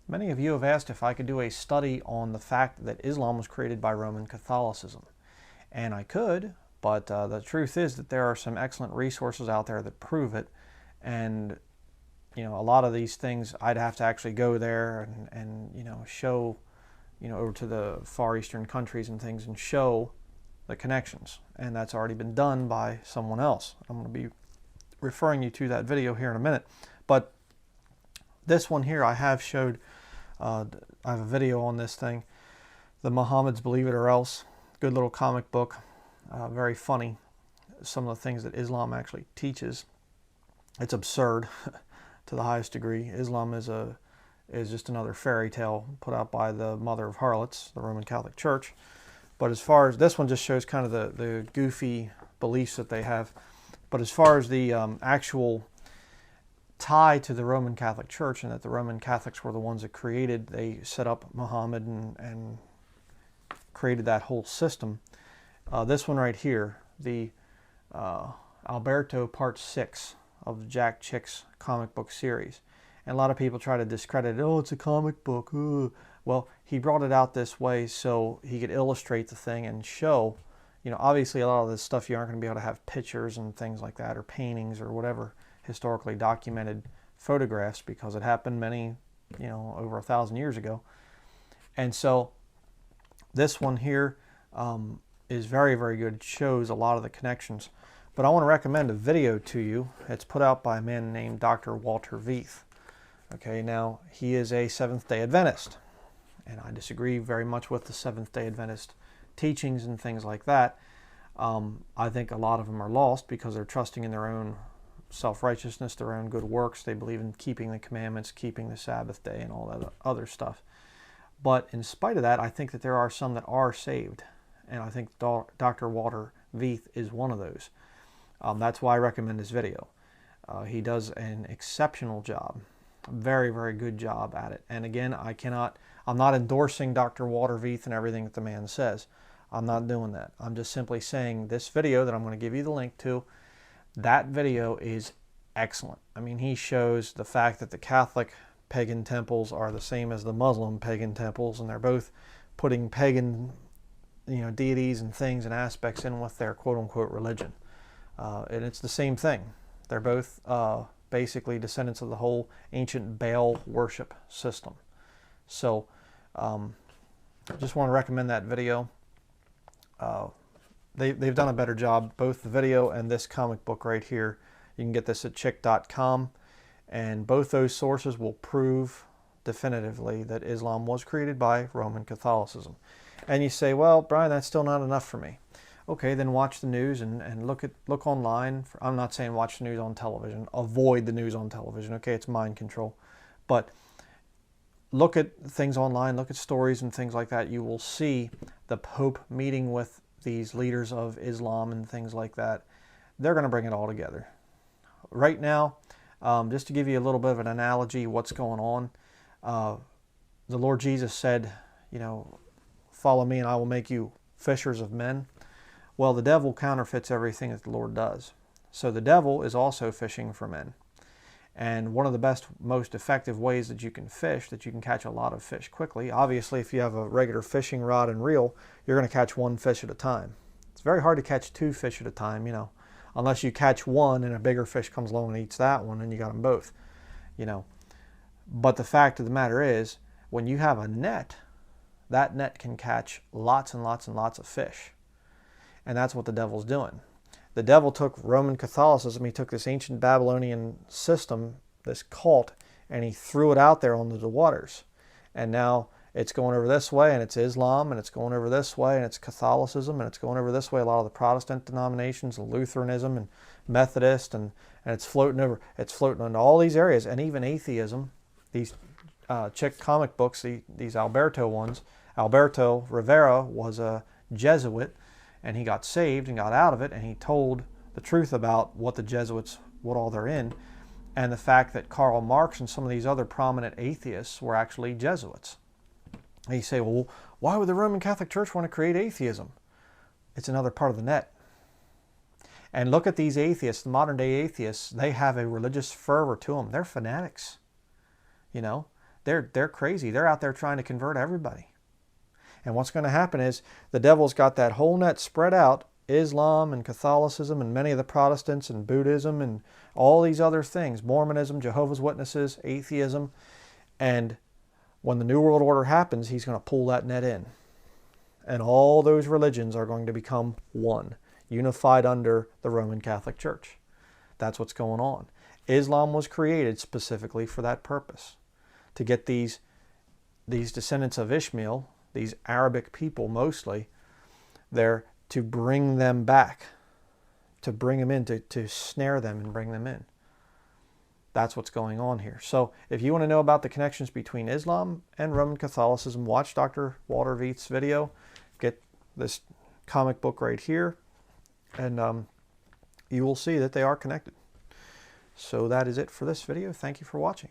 Many of you have asked if I could do a study on the fact that Islam was created by Roman Catholicism. And I could, but the truth is that there are some excellent resources out there that prove it. And, you know, a lot of these things I'd have to actually go there and show, over to the Far Eastern countries and things and show the connections. And that's already been done by someone else. I'm going to be referring you to that video here in a minute. But this one here I have showed, I have a video on this thing, the Muhammad's Believe It or Else. Good little comic book, very funny. Some of the things that Islam actually teaches. It's absurd to the highest degree. Islam is just another fairy tale put out by the mother of harlots, the Roman Catholic Church. But as far as this one just shows kind of the goofy beliefs that they have. But as far as the actual tie to the Roman Catholic Church, and that the Roman Catholics were the ones that created, they set up Muhammad and created that whole system. This one right here, the Alberto Part 6 of the Jack Chick's comic book series. And a lot of people try to discredit it. Oh, it's a comic book. Ooh. Well, he brought it out this way so he could illustrate the thing and show, obviously a lot of this stuff you aren't going to be able to have pictures and things like that, or paintings or whatever, historically documented photographs, because it happened many, over 1,000 years ago. And so this one here is very, very good. It shows a lot of the connections. But I want to recommend a video to you. It's put out by a man named Dr. Walter Veith. Okay, now he is a Seventh-day Adventist, and I disagree very much with the Seventh-day Adventist teachings and things like that. I think a lot of them are lost because they're trusting in their own self-righteousness, their own good works. They believe in keeping the commandments, keeping the Sabbath day, and all that other stuff. But in spite of that, I think that there are some that are saved, and I think Dr. Walter Veith is one of those. That's why I recommend this video. He does an exceptional job, a very, very good job at it. And again, I'm not endorsing Dr. Walter Veith and everything that the man says. I'm not doing that. I'm just simply saying this video that I'm going to give you the link to, that video is excellent. I mean, he shows the fact that the Catholic pagan temples are the same as the Muslim pagan temples, and they're both putting pagan, deities and things and aspects in with their quote-unquote religion. And it's the same thing. They're both basically descendants of the whole ancient Baal worship system. So I just want to recommend that video. They've done a better job, both the video and this comic book right here. You can get this at chick.com, and both those sources will prove definitively that Islam was created by Roman Catholicism. And you say, well, Brian, that's still not enough for me. Okay, then watch the news and look online. I'm not saying watch the news on television. Avoid the news on television. Okay, it's mind control. But look at things online, look at stories and things like that. You will see the Pope meeting with these leaders of Islam and things like that. They're going to bring it all together. Right now, just to give you a little bit of an analogy, what's going on, the Lord Jesus said, follow me and I will make you fishers of men. Well, the devil counterfeits everything that the Lord does. So the devil is also fishing for men. And one of the best, most effective ways that you can fish, that you can catch a lot of fish quickly, obviously if you have a regular fishing rod and reel, you're going to catch one fish at a time. It's very hard to catch two fish at a time, unless you catch one and a bigger fish comes along and eats that one and you got them both, But the fact of the matter is, when you have a net, that net can catch lots and lots and lots of fish. And that's what the devil's doing. The devil took Roman Catholicism, he took this ancient Babylonian system, this cult, and he threw it out there onto the waters. And now it's going over this way, and it's Islam, and it's going over this way, and it's Catholicism, and it's going over this way, a lot of the Protestant denominations, Lutheranism and Methodist, and it's floating into all these areas, and even atheism. These Chick comic books, these Alberto ones, Alberto Rivera was a Jesuit, and he got saved and got out of it, and he told the truth about what the Jesuits, what all they're in, and the fact that Karl Marx and some of these other prominent atheists were actually Jesuits. And you say, well, why would the Roman Catholic Church want to create atheism? It's another part of the net. And look at these atheists, the modern day atheists, they have a religious fervor to them. They're fanatics. they're crazy. They're out there trying to convert everybody. And what's going to happen is the devil's got that whole net spread out, Islam and Catholicism and many of the Protestants and Buddhism and all these other things, Mormonism, Jehovah's Witnesses, atheism. And when the New World Order happens, he's going to pull that net in. And all those religions are going to become one, unified under the Roman Catholic Church. That's what's going on. Islam was created specifically for that purpose, to get these descendants of Ishmael, these Arabic people mostly, there to bring them back, to bring them in, to snare them and bring them in. That's what's going on here. So if you want to know about the connections between Islam and Roman Catholicism, watch Dr. Walter Veith's video. Get this comic book right here, and you will see that they are connected. So that is it for this video. Thank you for watching.